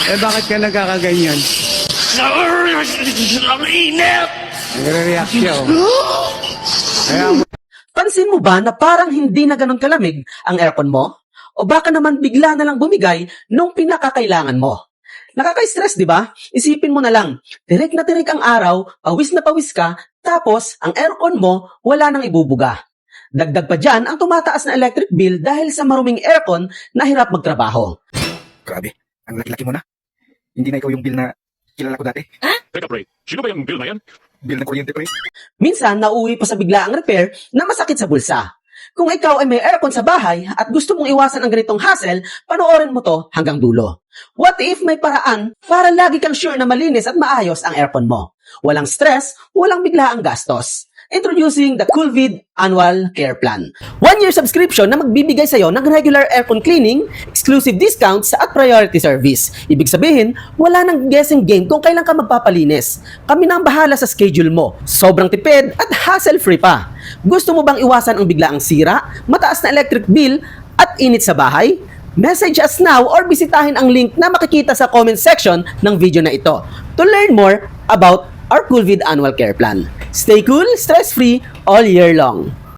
Eh bakit ka nagkakaganyan? Ang init! Nagre-react siya oh. Kaya mo Pansin mo ba na parang hindi na ganun kalamig ang aircon mo? O baka naman bigla na lang bumigay nung pinakakailangan mo? Nakaka-stress, di ba? Isipin mo na lang, tirik na tirik ang araw, pawis na pawis ka, tapos ang aircon mo wala nang ibubuga. Dagdag pa dyan ang tumataas na electric bill dahil sa maruming aircon na hirap magtrabaho. Grabe, ang laki-laki mo na. Hindi na ikaw yung bill na kilala ko dati. Teka pre, sino ba yung bill na yan? Bill ng kuryente, pre. Minsan, nauuwi pa sa biglaang repair na masakit sa bulsa. Kung ikaw ay may aircon sa bahay at gusto mong iwasan ang ganitong hassle, panoorin mo to hanggang dulo. What if may paraan para lagi kang sure na malinis at maayos ang aircon mo? Walang stress, walang biglaang gastos. Introducing the Coolvid Annual Care Plan. 1-year subscription na magbibigay sa'yo ng regular aircon cleaning, exclusive discounts at priority service. Ibig sabihin, wala nang guessing game kung kailan ka magpapalinis. Kami na ang bahala sa schedule mo. Sobrang tipid at hassle-free pa. Gusto mo bang iwasan ang biglaang sira, mataas na electric bill at init sa bahay? Message us now or bisitahin ang link na makikita sa comment section ng video na ito to learn more about our Coolvid Annual Care Plan. Stay cool, stress-free all year long.